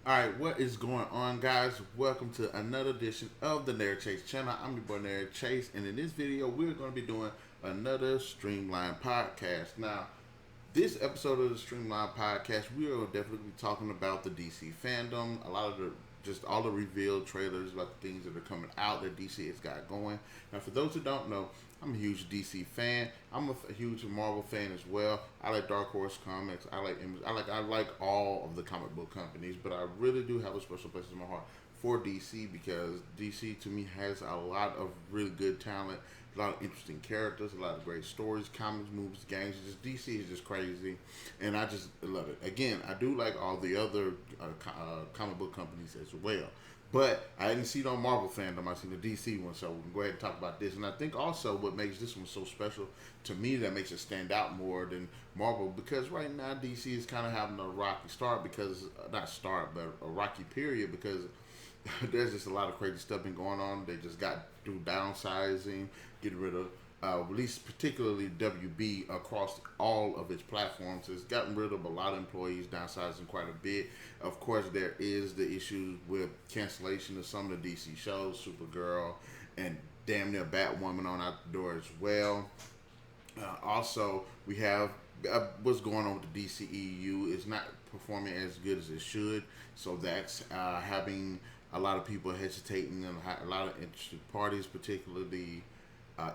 Alright, what is going on, guys? Welcome to another edition of the Narik Chase channel. I'm your boy Narik Chase, and in this video, we're going to be doing another Streamline podcast. Now, this episode of the Streamline podcast, we are definitely be talking about the DC FanDome, a lot of the just all the revealed trailers about the things that are coming out that DC has got going. Now, for those who don't know, I'm a huge DC fan. I'm a huge Marvel fan as well. I like Dark Horse Comics. I like all of the comic book companies, but I really do have a special place in my heart for DC because DC to me has a lot of really good talent, a lot of interesting characters, a lot of great stories, comics, movies, games. Just DC is just crazy, and I just love it. Again, I do like all the other comic book companies as well. But I didn't see no Marvel fandom. I seen the DC one, so we can go ahead and talk about this. And I think also what makes this one so special to me, that makes it stand out more than Marvel, because right now DC is kind of having a rocky start because not start, but a rocky period because there's just a lot of crazy stuff been going on. They just got through downsizing, getting rid of at least particularly WB across all of its platforms. It's gotten rid of a lot of employees, downsizing quite a bit. Of course, there is the issues with cancellation of some of the DC shows, Supergirl and damn near Batwoman on out the door as well. Also, we have what's going on with the DCEU. It's not performing as good as it should, so that's having a lot of people hesitating and a lot of interested parties, particularly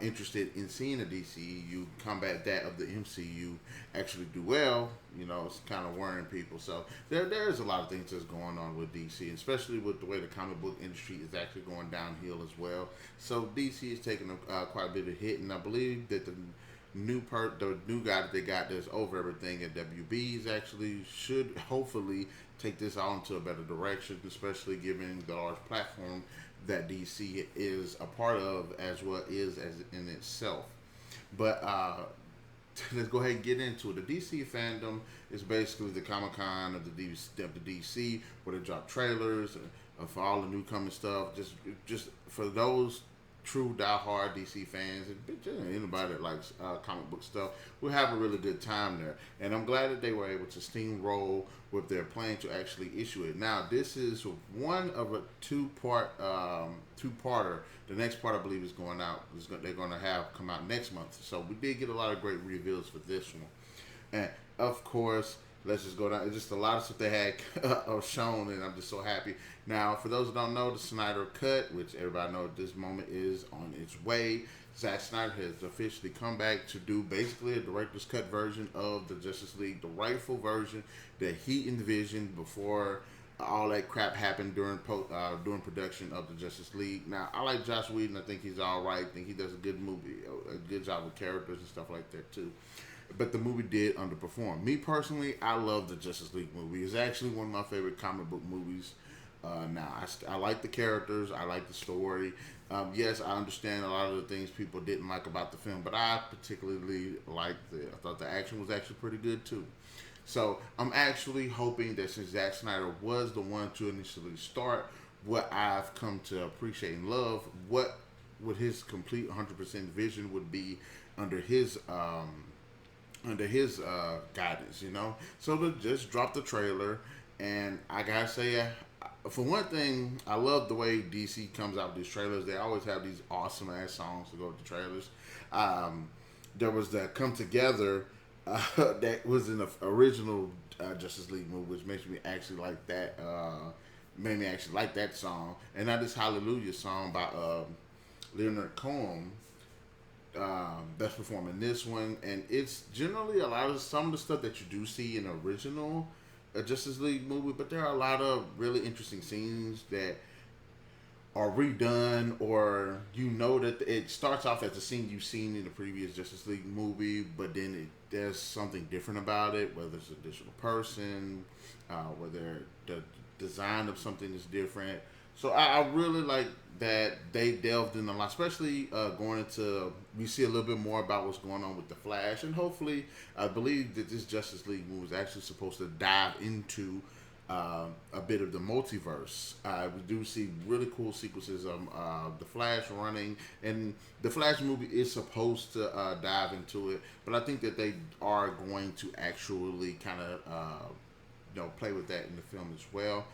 interested in seeing the DCEU combat that of the MCU actually do well. You know, it's kind of worrying people. So there's a lot of things that's going on with DC, especially with the way the comic book industry is actually going downhill as well. So DC is taking quite a bit of hit, and I believe that the new guy that they got that's over everything at WB is actually should hopefully take this all into a better direction, especially given the large platform that DC is a part of as well is as in itself. But let's go ahead and get into it. The DC FanDome is basically the Comic Con of the DC, where they drop trailers for all the new coming stuff. Just for those true diehard DC fans and anybody that likes comic book stuff will have a really good time there. And I'm glad that they were able to steamroll with their plan to actually issue it. Now, this is one of a two-parter. The next part, I believe, is going out. They're going to have come out next month. So we did get a lot of great reveals for this one. And of course, let's just go down. It's just a lot of stuff they had shown, and I'm just so happy. Now, for those who don't know, the Snyder Cut, which everybody knows at this moment is on its way. Zack Snyder has officially come back to do basically a director's cut version of the Justice League, the rightful version that he envisioned before all that crap happened during production of the Justice League. Now, I like Joss Whedon. I think he's all right. I think he does a good movie, a good job with characters and stuff like that too. But the movie did underperform. Me personally, I love the Justice League movie. It's actually one of my favorite comic book movies. Now, I like the characters. I like the story. Yes, I understand a lot of the things people didn't like about the film, but I particularly liked it. I thought the action was actually pretty good too. So I'm actually hoping that since Zack Snyder was the one to initially start what I've come to appreciate and love, what would his complete 100% vision would be under his guidance, you know. So to just drop the trailer, and I gotta say, for one thing, I love the way DC comes out with these trailers. They always have these awesome ass songs to go with the trailers. There was that "Come Together" that was in the original Justice League movie, which makes me actually like that. Made me actually like that song, and now this "Hallelujah" song by Leonard Cohen. That's performing this one, and it's generally a lot of some of the stuff that you do see in the original Justice League movie, but there are a lot of really interesting scenes that are redone, or you know that it starts off as a scene you've seen in the previous Justice League movie, but then there's something different about it, whether it's an additional person, whether the design of something is different. So I really like that they delved in a lot, especially going into, we see a little bit more about what's going on with the Flash, and hopefully, I believe that this Justice League movie is actually supposed to dive into a bit of the multiverse. We do see really cool sequences of the Flash running, and the Flash movie is supposed to dive into it, but I think that they are going to actually kind of play with that in the film as well.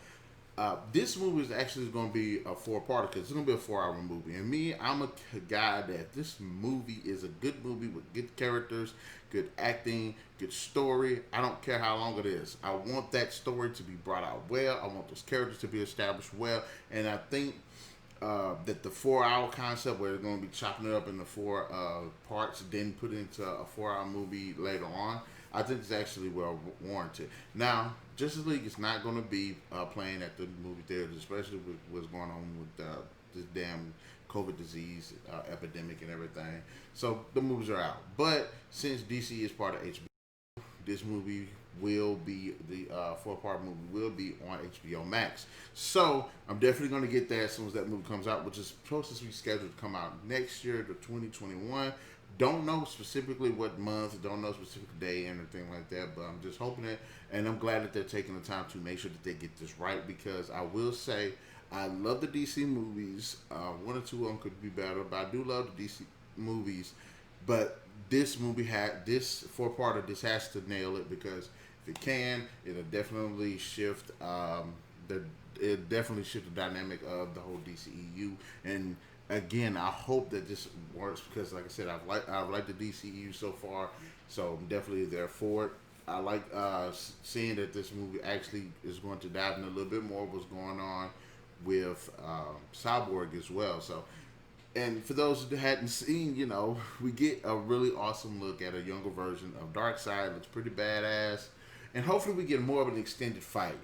This movie is actually going to be a four-parter because it's going to be a 4-hour movie. And me, I'm a guy that this movie is a good movie with good characters, good acting, good story. I don't care how long it is. I want that story to be brought out well. I want those characters to be established well. And I think that the 4-hour concept where they're going to be chopping it up into 4 parts, then put it into a 4-hour movie later on, I think it's actually well warranted. Now, Justice League is not going to be playing at the movie theaters, especially with what's going on with this damn COVID disease epidemic and everything. So the movies are out. But since DC is part of HBO, this movie will be the 4-part movie will be on HBO Max. So I'm definitely going to get that as soon as that movie comes out, which is supposed to be scheduled to come out next year, to 2021. Don't know specifically what month, don't know specific day, anything like that, but I'm just hoping that, and I'm glad that they're taking the time to make sure that they get this right, because I will say I love the DC movies. 1 or 2 of them could be better, but I do love the DC movies. But this movie had this 4-parter. This has to nail it, because if it can, it'll definitely shift the dynamic of the whole DCEU. And again, I hope that this works, because, like I said, I've liked the DCEU so far, so I'm definitely there for it. I like seeing that this movie actually is going to dive in a little bit more of what's going on with Cyborg as well. So, and for those who hadn't seen, we get a really awesome look at a younger version of Darkseid. Looks pretty badass, and hopefully we get more of an extended fight.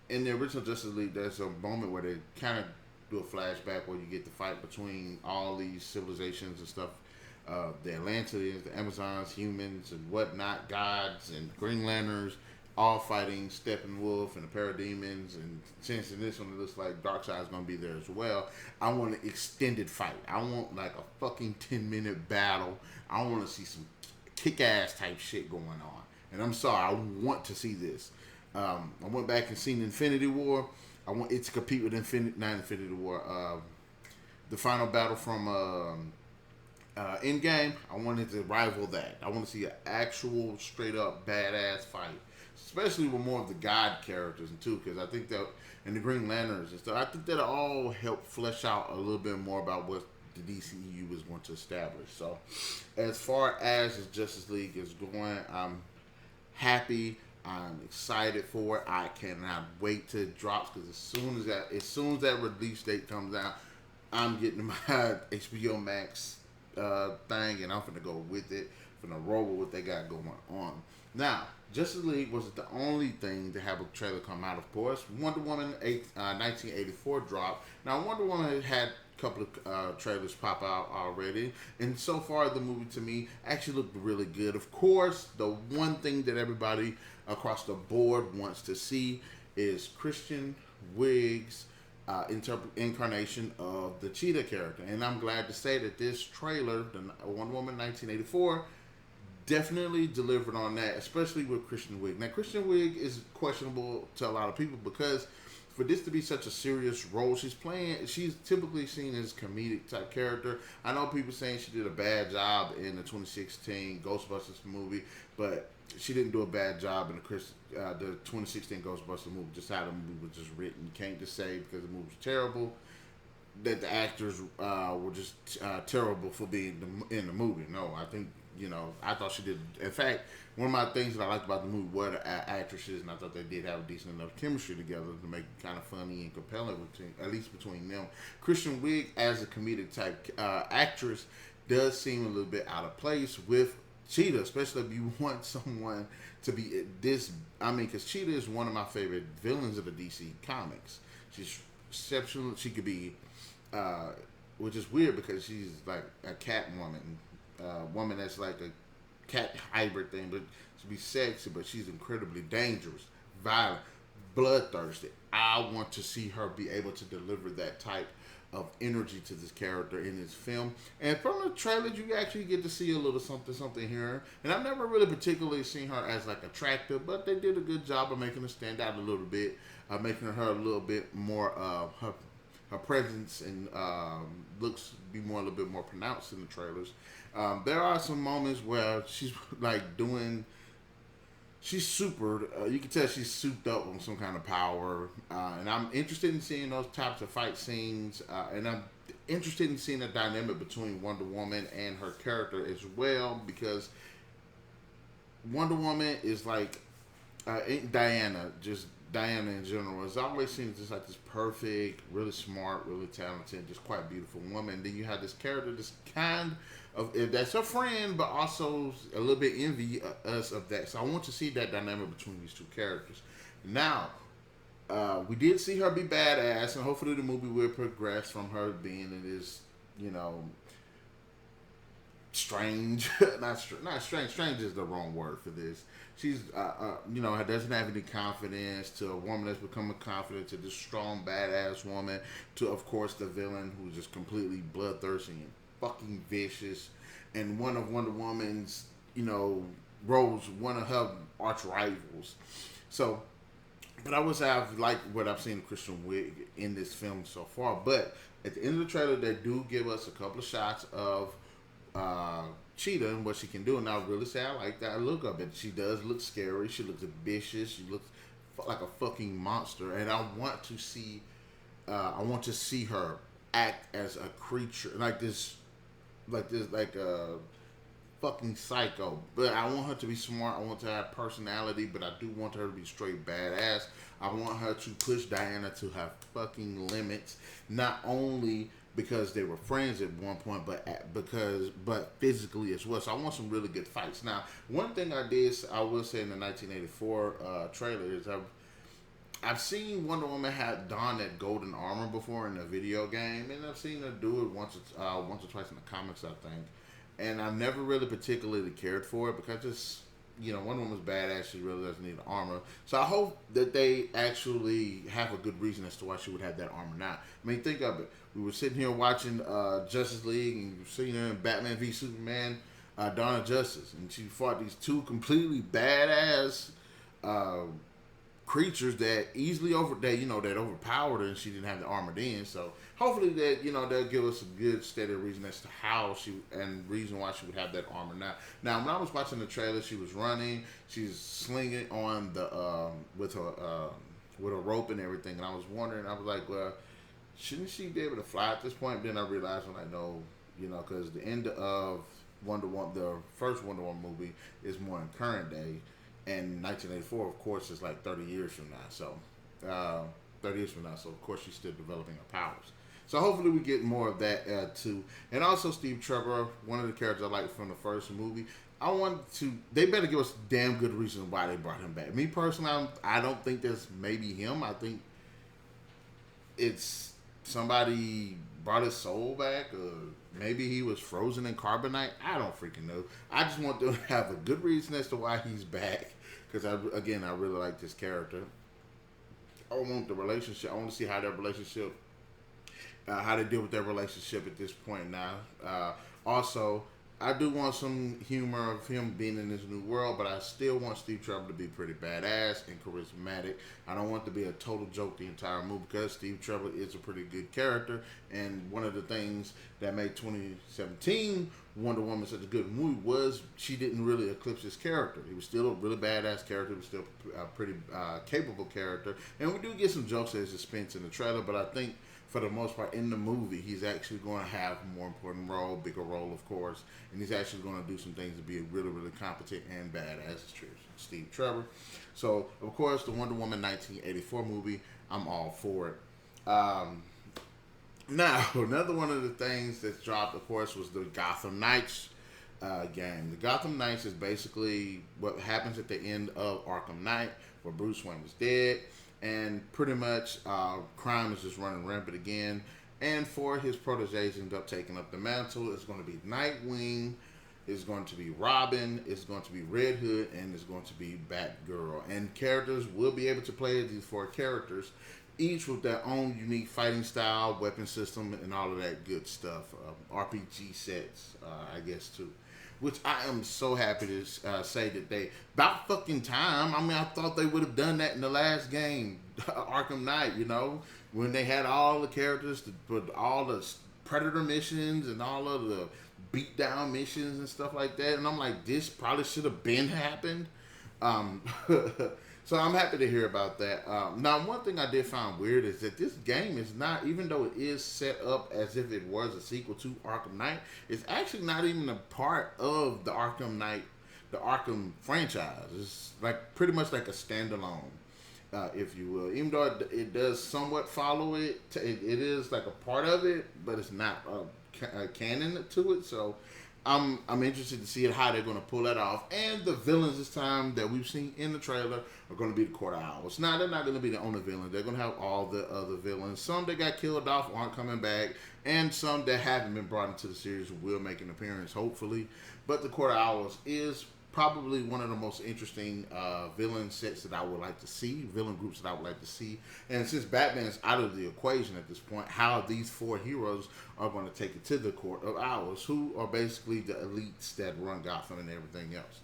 In the original Justice League, there's a moment where they kind of do a flashback where you get the fight between all these civilizations and stuff. The Atlanteans, the Amazons, humans, and whatnot, gods and Green Lanterns, all fighting Steppenwolf and the Parademons. And since in this one it looks like Darkseid's going to be there as well, I want an extended fight. I want like a fucking 10-minute battle. I want to see some kick-ass type shit going on. And I'm sorry, I want to see this. I went back and seen Infinity War. I want it to compete with Infinity War. The final battle from Endgame, I wanted to rival that. I want to see an actual straight up badass fight, especially with more of the God characters too, because I think that, and the Green Lanterns and stuff, I think that'll all help flesh out a little bit more about what the DCEU is going to establish. So, as far as the Justice League is going, I'm happy. I'm excited for it. I cannot wait till it drops, because as soon as that release date comes out, I'm getting my HBO Max thing, and I'm finna go with it, finna roll with what they got going on. Now, Justice League wasn't the only thing to have a trailer come out, of course. Wonder Woman 1984 dropped. Now, Wonder Woman had a couple of trailers pop out already, and so far the movie to me actually looked really good. Of course, the one thing that everybody across the board wants to see is Kristen Wiig's incarnation of the Cheetah character. And I'm glad to say that this trailer, the Wonder Woman 1984, definitely delivered on that, especially with Kristen Wiig. Now, Kristen Wiig is questionable to a lot of people, because for this to be such a serious role she's playing, she's typically seen as comedic type character. I know people saying she did a bad job in the 2016 Ghostbusters movie, but she didn't do a bad job in the 2016 Ghostbusters movie. Just how the movie was just written. You can't just say because the movie was terrible that the actors were just terrible for being in the movie. No, I think, I thought she did. In fact, one of my things that I liked about the movie were the actresses, and I thought they did have a decent enough chemistry together to make it kind of funny and compelling, at least between them. Kristen Wiig, as a comedic type actress, does seem a little bit out of place with Cheetah, especially if you want someone to be this. I mean, because Cheetah is one of my favorite villains of the DC comics. She's exceptional. She could be, which is weird because she's like a cat woman that's like a cat hybrid thing, but to be sexy, but she's incredibly dangerous, violent, bloodthirsty. I want to see her be able to deliver that type of energy to this character in this film. And from the trailers, you actually get to see a little something here. And I've never really particularly seen her as like attractive, but they did a good job of making her stand out a little bit, making her a little bit more her presence and looks be more a little bit more pronounced in the trailers. There are some moments where she's like she's super. You can tell she's souped up on some kind of power, and I'm interested in seeing those types of fight scenes, and I'm interested in seeing the dynamic between Wonder Woman and her character as well, because Wonder Woman is like Diana, just Diana in general. It's always seems just like this perfect, really smart, really talented, just quite beautiful woman. Then you have this character, this kind of that's her friend, but also a little bit envy us of that. So I want to see that dynamic between these two characters. Now, we did see her be badass, and hopefully the movie will progress from her being in this, you know, strange, not strange. Strange is the wrong word for this. She's, you know, doesn't have any confidence, to a woman that's becoming confident, to this strong, badass woman, to, of course, the villain who's just completely bloodthirsty and fucking vicious, and one of Wonder Woman's, you know, roles, one of her arch rivals. So, but I would say I've liked what I've seen of Kristen Wiig in this film so far. But at the end of the trailer, they do give us a couple of shots of Cheetah and what she can do, and I really say I like that look of it. She does look scary. She looks vicious. She looks like a fucking monster, and I want to see her act as a creature like a fucking psycho. But I want her to be smart. I want her to have personality, but I do want her to be straight badass. I want her to push Diana to her fucking limits, not only because they were friends at one point, but physically as well. So I want some really good fights. Now, one thing I will say in the 1984 trailer is I've seen Wonder Woman have don that golden armor before in a video game, and I've seen her do it once or twice in the comics, I think. And I've never really particularly cared for it because it's, you know, Wonder Woman's badass. She really doesn't need armor. So I hope that they actually have a good reason as to why she would have that armor now. I mean, think of it. We were sitting here watching Justice League, and you've seen her in Batman v Superman, Dawn of Justice, and she fought these two completely badass creatures that that overpowered her, and she didn't have the armor then. So hopefully that, you know, they'll give us a good steady reason as to how reason why she would have that armor now. Now, when I was watching the trailer, she was running, she's slinging on the with a rope and everything, and I was wondering, I was like, well, shouldn't she be able to fly at this point? Then I realized, when I know, you know, because the end of Wonder Woman, the first Wonder Woman movie, is more in current day. And 1984, of course, is like 30 years from now. So, 30 years from now. So, of course, she's still developing her powers. So, hopefully, we get more of that too. And also, Steve Trevor, one of the characters I liked from the first movie. They better give us damn good reason why they brought him back. Me personally, I don't think that's maybe him. I think it's somebody brought his soul back, or maybe he was frozen in carbonite. I don't freaking know. I just want them to have a good reason as to why he's back, because I really like this character. I want the relationship. I want to see how their relationship, how they deal with their relationship at this point now. Also, I do want some humor of him being in this new world, but I still want Steve Trevor to be pretty badass and charismatic. I don't want it to be a total joke the entire movie, because Steve Trevor is a pretty good character, and one of the things that made 2017 Wonder Woman such a good movie was she didn't really eclipse his character. He was still a really badass character. He was still a pretty capable character, and we do get some jokes as suspense in the trailer, but I think for the most part, in the movie, he's actually going to have a more important role, bigger role, of course, and he's actually going to do some things to be a really, really competent and badass Steve Trevor. So, of course, the Wonder Woman 1984 movie, I'm all for it. Now, another one of the things that's dropped, of course, was the Gotham Knights game. The Gotham Knights is basically what happens at the end of Arkham Knight, where Bruce Wayne was dead. And pretty much crime is just running rampant again. And four of his proteges end up taking up the mantle. It's going to be Nightwing, it's going to be Robin, it's going to be Red Hood, and it's going to be Batgirl. And characters will be able to play these four characters, each with their own unique fighting style, weapon system, and all of that good stuff. RPG sets, I guess, too. Which I am so happy to say that they, about fucking time. I mean, I thought they would have done that in the last game, Arkham Knight, you know, when they had all the characters, put all the Predator missions and all of the beatdown missions and stuff like that. And I'm like, this probably should have been happened. Um, so I'm happy to hear about that. Now, one thing I did find weird is that this game is not, even though it is set up as if it was a sequel to Arkham Knight, it's actually not even a part of the Arkham franchise. It's like pretty much like a standalone, if you will. Even though it does somewhat follow it, it is like a part of it, but it's not canon to it. So I'm interested to see how they're going to pull that off. And the villains this time that we've seen in the trailer are going to be the Court of Owls. Now, they're not going to be the only villain. They're going to have all the other villains. Some that got killed off aren't coming back, and some that haven't been brought into the series will make an appearance, hopefully. But the Court of Owls is probably one of the most interesting villain sets that I would like to see, villain groups that I would like to see. And since Batman is out of the equation at this point, how these four heroes are going to take it to the Court of Owls, who are basically the elites that run Gotham and everything else.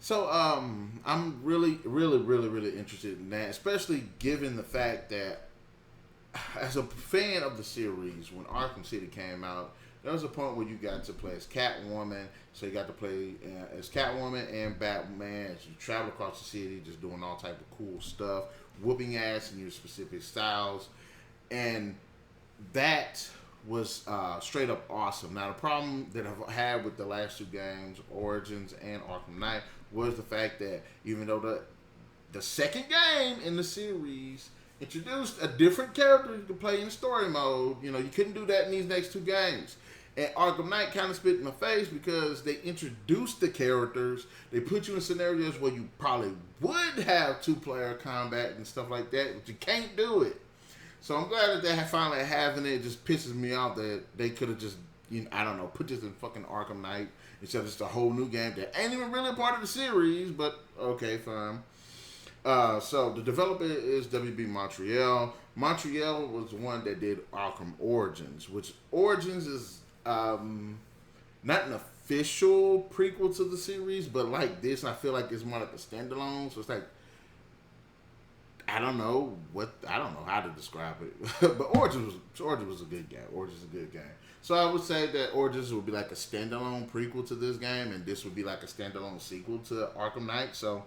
So I'm really interested in that, especially given the fact that as a fan of the series, when Arkham City came out, there was a point where you got to play as Catwoman. So you got to play as Catwoman and Batman as you travel across the city, just doing all type of cool stuff, whooping ass in your specific styles. And that was straight up awesome. Now, the problem that I've had with the last two games, Origins and Arkham Knight, was the fact that even though the second game in the series introduced a different character you could play in story mode, you couldn't do that in these next two games. And Arkham Knight kind of spit in my face because they introduced the characters. They put you in scenarios where you probably would have two-player combat and stuff like that, but you can't do it. So I'm glad that they're finally having it. It just pisses me off that they could have just, I don't know, put this in fucking Arkham Knight instead of just a whole new game that ain't even really a part of the series, but okay, fine. So the developer is WB Montreal. Montreal was the one that did Arkham Origins, which Origins is not an official prequel to the series, but like this, I feel like it's more like a standalone. So it's like, I don't know how to describe it, but Origins was a good game. Origins is a good game. So I would say that Origins would be like a standalone prequel to this game, and this would be like a standalone sequel to Arkham Knight. So,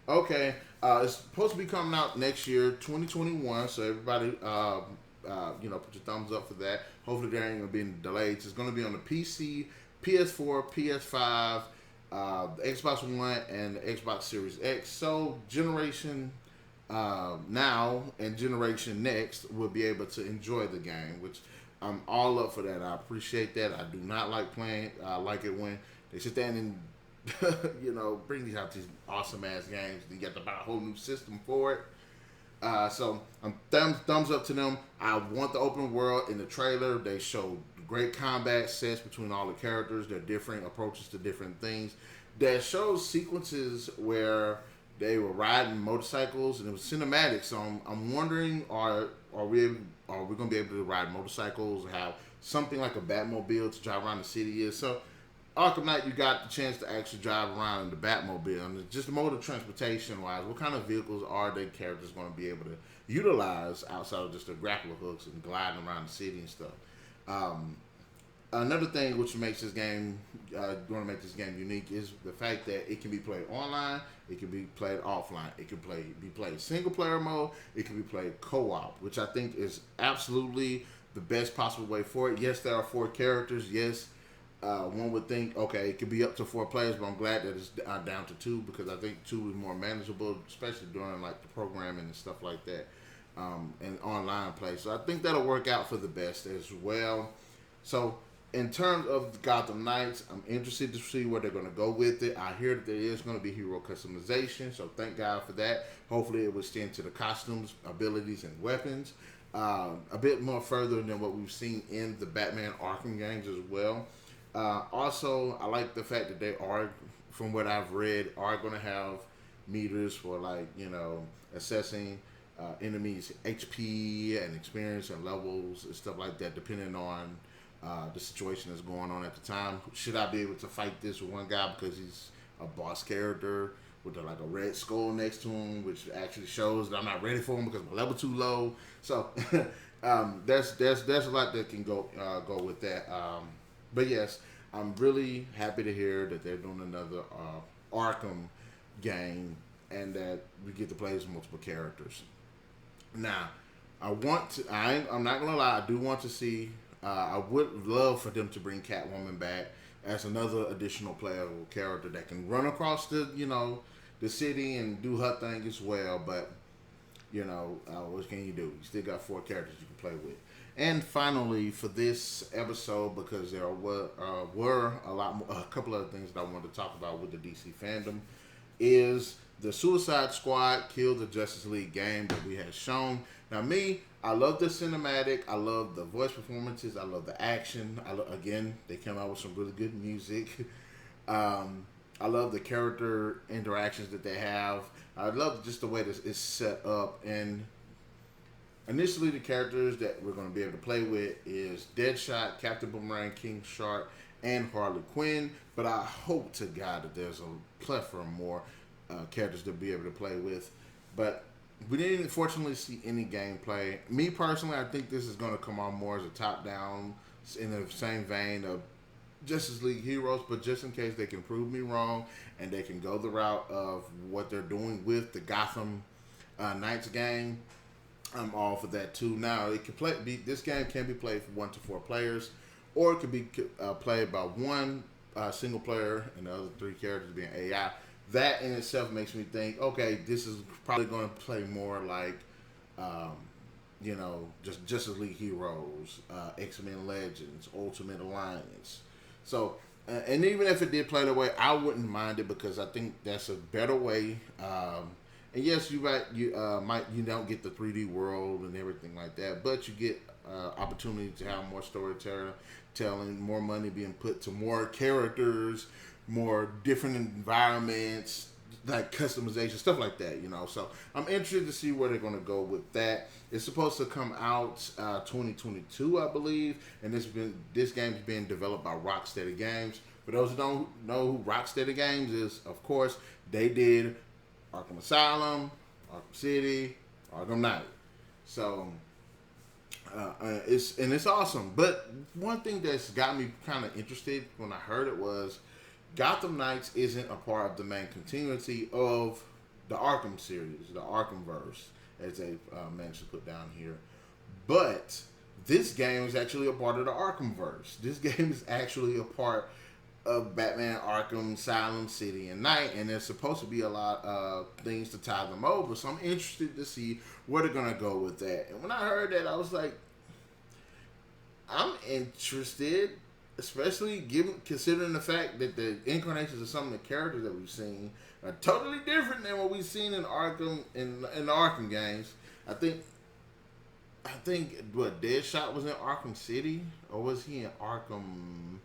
okay, it's supposed to be coming out next year, 2021. So everybody, put your thumbs up for that. Hopefully there ain't gonna be any delays. It's gonna be on the PC, PS4, PS5, the Xbox One, and the Xbox Series X. So generation now and generation next will be able to enjoy the game, which I'm all up for that. I appreciate that. I do not like playing. I like it when they sit there and bring these out these awesome ass games. Then you got to buy a whole new system for it. So thumbs up to them. I want the open world. In the trailer, they showed great combat sets between all the characters. Their different approaches to different things. That shows sequences where they were riding motorcycles and it was cinematic. So I'm wondering, are we going to be able to ride motorcycles or have something like a Batmobile to drive around the city is? So Arkham Knight, you got the chance to actually drive around in the Batmobile. And just mode of transportation wise, what kind of vehicles are the characters going to be able to utilize outside of just the grappler hooks and gliding around the city and stuff? Another thing which makes this game going to make this game unique is the fact that it can be played online, it can be played offline, it can be played single player mode, it can be played co-op, which I think is absolutely the best possible way for it. Yes, there are 4 characters. Yes, one would think, okay, it could be up to 4 players, but I'm glad that it's down to 2 because I think 2 is more manageable, especially during like the programming and stuff like that, and online play. So I think that'll work out for the best as well. So in terms of Gotham Knights, I'm interested to see where they're going to go with it. I hear that there is going to be hero customization, so thank God for that. Hopefully it will extend to the costumes, abilities, and weapons a bit more further than what we've seen in the Batman Arkham games as well. Also, I like the fact that they are, from what I've read, are going to have meters for assessing enemies' HP and experience and levels and stuff like that, depending on the situation that's going on at the time. Should I be able to fight this one guy because he's a boss character with a red skull next to him, which actually shows that I'm not ready for him because my level too low. So there's a lot that can go with that. But yes, I'm really happy to hear that they're doing another Arkham game, and that we get to play as multiple characters. Now, I'm not gonna lie. I do want to see. I would love for them to bring Catwoman back as another additional playable character that can run across the city and do her thing as well. But what can you do? You still got 4 characters you can play with. And finally, for this episode, because there were a couple other things that I wanted to talk about with the DC FanDome, is the Suicide Squad Kill the Justice League game that we had shown. Now, I love the cinematic. I love the voice performances. I love the action. Again, they came out with some really good music. I love the character interactions that they have. I love just the way this is set up. And initially, the characters that we're going to be able to play with is Deadshot, Captain Boomerang, King Shark, and Harley Quinn. But I hope to God that there's a plethora more characters to be able to play with. But we didn't fortunately see any gameplay. Me personally, I think this is going to come on more as a top-down, in the same vein of Justice League Heroes, but just in case they can prove me wrong and they can go the route of what they're doing with the Gotham Knights game, I'm all for that too. Now, this game can be played for 1 to 4 players, or it could be played by one single player and the other 3 characters being AI. That in itself makes me think, okay, this is probably going to play more like, just Justice League Heroes, X-Men Legends, Ultimate Alliance. So, and even if it did play that way, I wouldn't mind it because I think that's a better way. And yes, you don't get the 3D world and everything like that, but you get opportunity to have more storytelling, more money being put to more characters, more different environments, like customization, stuff like that, So I'm interested to see where they're going to go with that. It's supposed to come out 2022, I believe, and this game is being developed by Rocksteady Games. For those who don't know who Rocksteady Games is, of course, they did Arkham Asylum, Arkham City, Arkham Knight. So it's awesome. But one thing that's got me kind of interested when I heard it was Gotham Knights isn't a part of the main continuity of the Arkham series, the Arkhamverse, as they managed to put down here. But this game is actually a part of the Arkhamverse. This game is actually a part of Batman Arkham, Asylum, City, and Night, and there's supposed to be a lot of things to tie them over. So I'm interested to see where they're gonna go with that. And when I heard that, I was like, I'm interested. Especially considering the fact that the incarnations of some of the characters that we've seen are totally different than what we've seen in Arkham in the Arkham games. I think what Deadshot was in Arkham City, or was he in Arkham?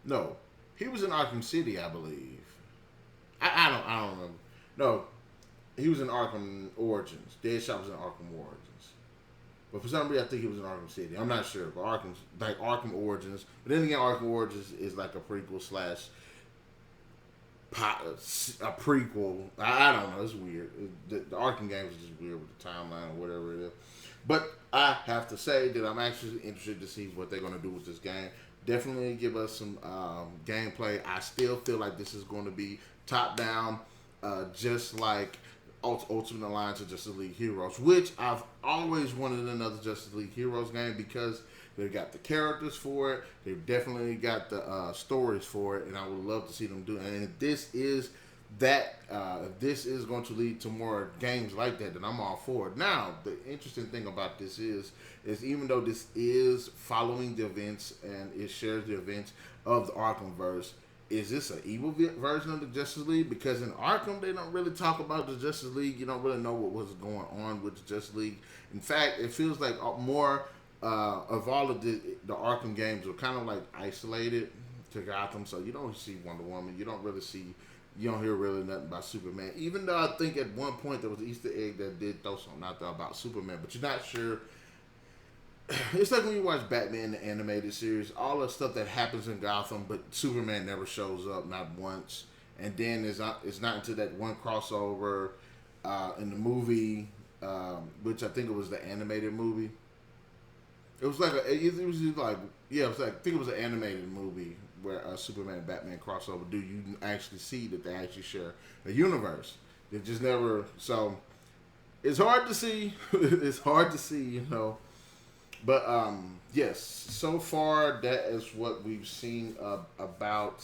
No, he was in Arkham City, I believe. I don't remember. No, he was in Arkham Origins. Deadshot was in Arkham Origins. But for some reason, I think he was in Arkham City. I'm not sure. But Arkham Origins. But then again, Arkham Origins is like a prequel slash a prequel. I don't know. It's weird. The Arkham games is just weird with the timeline or whatever it is. But I have to say that I'm actually interested to see what they're going to do with this game. Definitely give us some gameplay. I still feel like this is going to be top down, just like Ultimate Alliance of Justice League Heroes, which I've always wanted another Justice League Heroes game because they've got the characters for it. They've definitely got the stories for it, and I would love to see them do it. And if this is going to lead to more games like that, then I'm all for it. Now, the interesting thing about this is even though this is following the events and it shares the events of the Arkhamverse, is this an evil version of the Justice League? Because in Arkham, they don't really talk about the Justice League. You don't really know what was going on with the Justice League. In fact, it feels like more of all of the Arkham games were kind of like isolated to Gotham. So you don't see Wonder Woman. You don't hear really nothing about Superman. Even though I think at one point there was an Easter egg that did throw something out there about Superman, but you're not sure. It's like when you watch Batman the animated series, all the stuff that happens in Gotham, but Superman never shows up, not once. And then it's not until that one crossover in the movie, which I think it was the animated movie. It was like I think it was an animated movie where Superman and Batman crossover do. You actually see that they actually share a universe. They just never. So it's hard to see. It's hard to see, you know. But yes, so far that is what we've seen about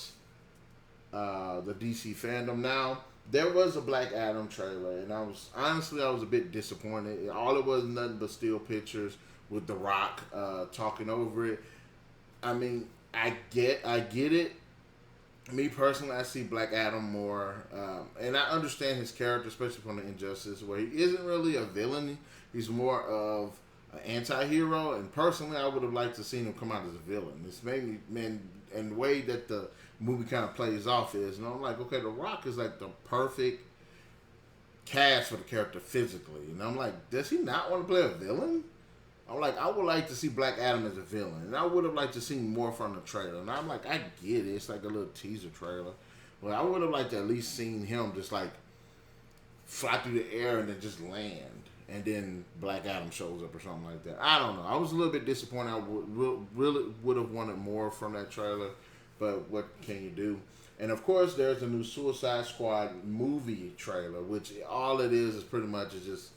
the DC FanDome. Now there was a Black Adam trailer, and I was a bit disappointed. All it was nothing but still pictures with The Rock talking over it. I mean, I get it. Me personally, I see Black Adam more, and I understand his character, especially from the Injustice, where he isn't really a villain. He's more of an anti-hero, and personally, I would have liked to see him come out as a villain. It's made me, man, and the way that the movie kind of plays off is, and I'm like, okay, The Rock is like the perfect cast for the character physically, and I'm like, does he not want to play a villain? I'm like, I would like to see Black Adam as a villain, and I would have liked to see more from the trailer. And I'm like, I get it, it's like a little teaser trailer, but I would have liked to at least seen him just like fly through the air and then just land, and then Black Adam shows up or something like that. I don't know. I was a little bit disappointed. I really would have wanted more from that trailer, but what can you do? And of course, there's a new Suicide Squad movie trailer, which all it is pretty much is just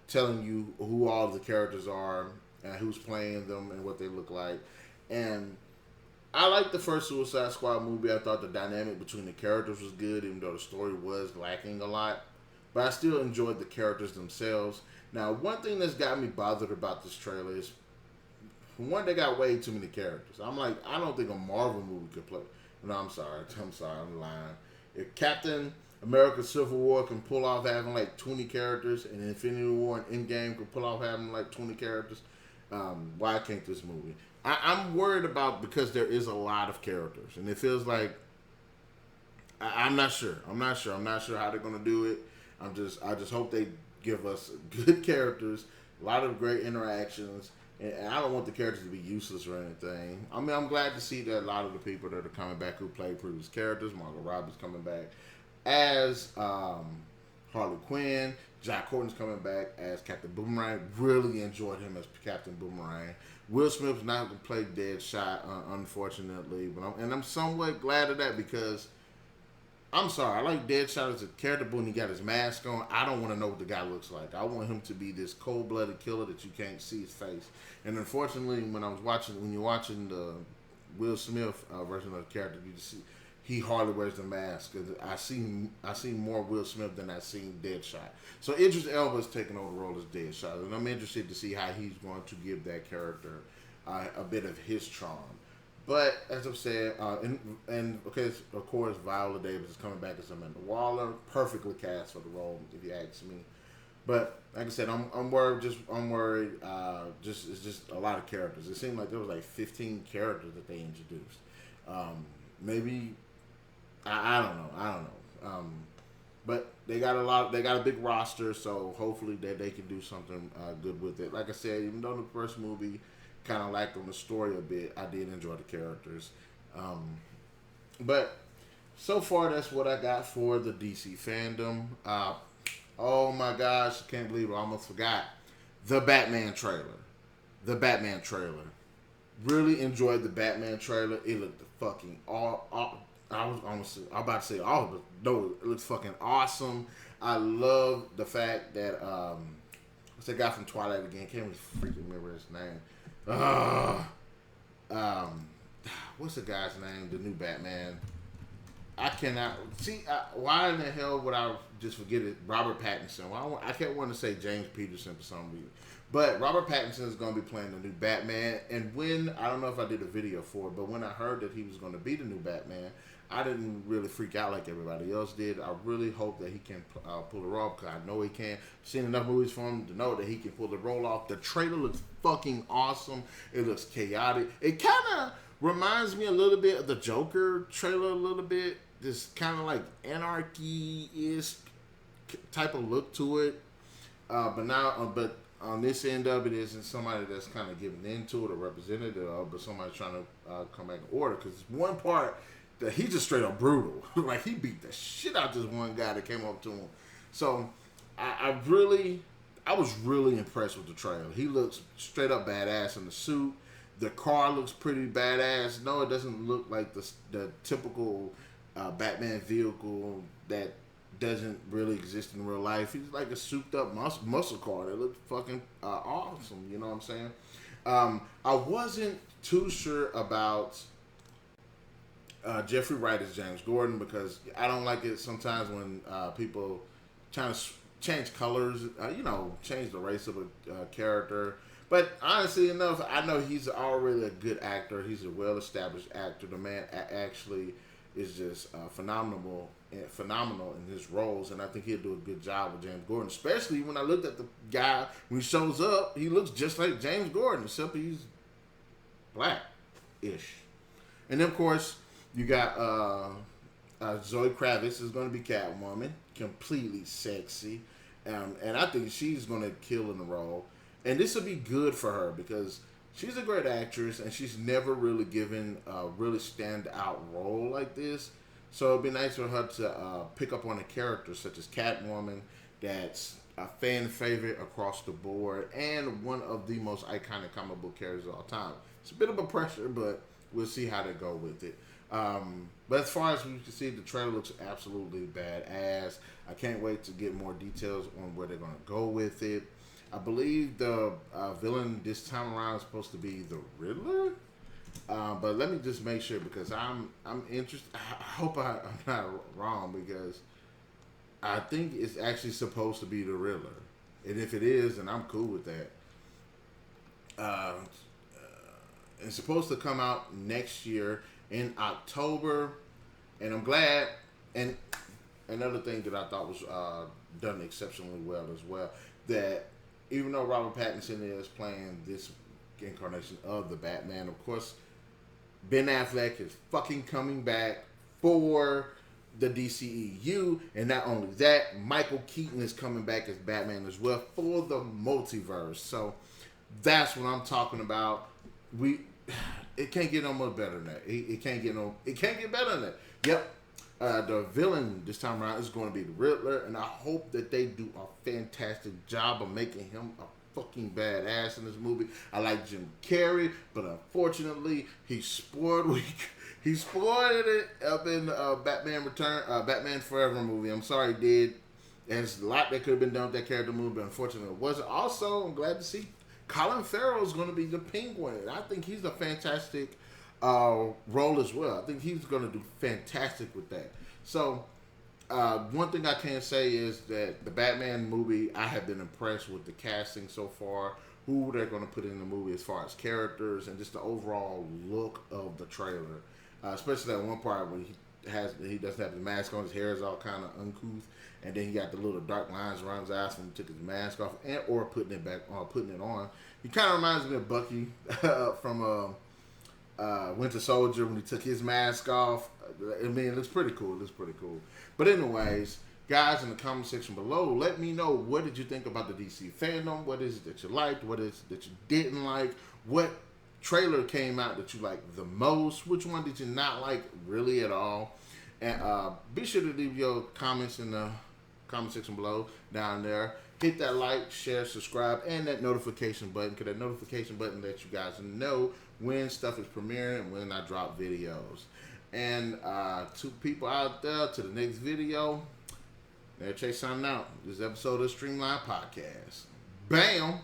telling you who all the characters are and who's playing them and what they look like. And I liked the first Suicide Squad movie. I thought the dynamic between the characters was good, even though the story was lacking a lot. But I still enjoyed the characters themselves. Now, one thing that's got me bothered about this trailer is, one, they got way too many characters. I'm like, I don't think a Marvel movie could play. No, I'm sorry, I'm lying. If Captain America Civil War can pull off having like 20 characters, and Infinity War and Endgame can pull off having like 20 characters, why can't this movie? I'm worried about, because there is a lot of characters, and it feels like I'm not sure how they're gonna do it. I just hope they give us good characters, a lot of great interactions, and I don't want the characters to be useless or anything. I mean, I'm glad to see that a lot of the people that are coming back who played previous characters, Margot Robbie's coming back as Harley Quinn. Jack Horton's coming back as Captain Boomerang. Really enjoyed him as Captain Boomerang. Will Smith's not going to play Deadshot, unfortunately, but I'm somewhat glad of that, because I'm sorry, I like Deadshot as a character, but when he got his mask on, I don't want to know what the guy looks like. I want him to be this cold-blooded killer that you can't see his face. And unfortunately, when you're watching the Will Smith version of the character, you just see he hardly wears the mask. Cause I seen more Will Smith than I seen Deadshot. So Idris Elba's taking over the role as Deadshot, and I'm interested to see how he's going to give that character a bit of his charm. But as I've said, and okay, of course, Viola Davis is coming back as Amanda Waller, perfectly cast for the role, if you ask me. But like I said, I'm worried. It's just a lot of characters. It seemed like there was like 15 characters that they introduced. Maybe I don't know. But they got a big roster, so hopefully they can do something good with it. Like I said, even though the first movie kind of lacked on the story a bit, I did enjoy the characters. But so far, that's what I got for the DC FanDome. Oh my gosh, I can't believe it. I almost forgot. The Batman trailer. Really enjoyed the Batman trailer. It looked fucking about to say all, but no, it looks fucking awesome. I love the fact that what's that guy from Twilight again? Can't even freaking remember his name. What's the guy's name? The new Batman. I cannot see. Why in the hell would I just forget it? Robert Pattinson. Well, I kept wanting to say James Peterson for some reason, but Robert Pattinson is going to be playing the new Batman. And I don't know if I did a video for it, but when I heard that he was going to be the new Batman, I didn't really freak out like everybody else did. I really hope that he can pull the role, because I know he can. I've seen enough movies for him to know that he can pull the role off. The trailer looks fucking awesome. It looks chaotic. It kind of reminds me a little bit of the Joker trailer a little bit. This kind of like anarchy-ish type of look to it. But on this end of it isn't somebody that's kind of giving into it or representative of, but somebody trying to come back in order. Because one part that he's just straight up brutal. Like, he beat the shit out this one guy that came up to him. So I was really impressed with the trailer. He looks straight up badass in the suit. The car looks pretty badass. No, it doesn't look like the typical Batman vehicle that doesn't really exist in real life. He's like a souped up muscle car that looks fucking awesome. You know what I'm saying? I wasn't too sure about Jeffrey Wright as James Gordon because I don't like it sometimes when people trying to change colors, change the race of a character. But honestly enough, I know he's already a good actor. He's a well-established actor. The man actually is just phenomenal in his roles, and I think he'll do a good job with James Gordon. Especially when I looked at the guy when he shows up, he looks just like James Gordon, except he's black-ish. And then of course you got Zoe Kravitz is going to be Catwoman, completely sexy, and I think she's going to kill in the role. And this will be good for her because she's a great actress and she's never really given a really stand-out role like this. So it'd be nice for her to pick up on a character such as Catwoman that's a fan favorite across the board and one of the most iconic comic book characters of all time. It's a bit of a pressure, but we'll see how they go with it. But as far as we can see, the trailer looks absolutely badass. I can't wait to get more details on where they're going to go with it. I believe the villain this time around is supposed to be the Riddler. But let me just make sure because I'm interested. I hope I'm not wrong because I think it's actually supposed to be the Riddler. And if it is, then I'm cool with that. It's supposed to come out next year in October. And I'm glad. And another thing that I thought was done exceptionally well as well, that even though Robert Pattinson is playing this incarnation of the Batman, of course, Ben Affleck is fucking coming back for the DCEU, and not only that, Michael Keaton is coming back as Batman as well for the multiverse. So that's what I'm talking about. It can't get no more better than that. It can't get better than that. Yep. The villain this time around is going to be the Riddler, and I hope that they do a fantastic job of making him a fucking badass in this movie. I like Jim Carrey, but unfortunately, he spoiled it up in Batman Forever movie. I'm sorry, he did. There's a lot that could have been done with that character movie, but unfortunately, it wasn't. Also, I'm glad to see Colin Farrell is going to be the Penguin. I think he's a fantastic role as well. I think he's going to do fantastic with that. So, one thing I can say is that the Batman movie, I have been impressed with the casting so far, who they're going to put in the movie as far as characters and just the overall look of the trailer. Especially that one part when he doesn't have the mask on, his hair is all kind of uncouth, and then he got the little dark lines around his eyes when he took his mask off or putting it back on, putting it on. He kind of reminds me of Bucky from Winter Soldier when he took his mask off. I mean, it looks pretty cool. But anyways, guys, in the comment section below, let me know, what did you think about the DC FanDome? What is it that you liked? What is it that you didn't like? What trailer came out that you liked the most? Which one did you not like really at all? And be sure to leave your comments in the comment section below down there. Hit that like, share, subscribe, and that notification button, because that notification button lets you guys know when stuff is premiering and when I drop videos. And to people out there, to the next video, NarikChase signing out. This episode of Streamline Podcast. Bam!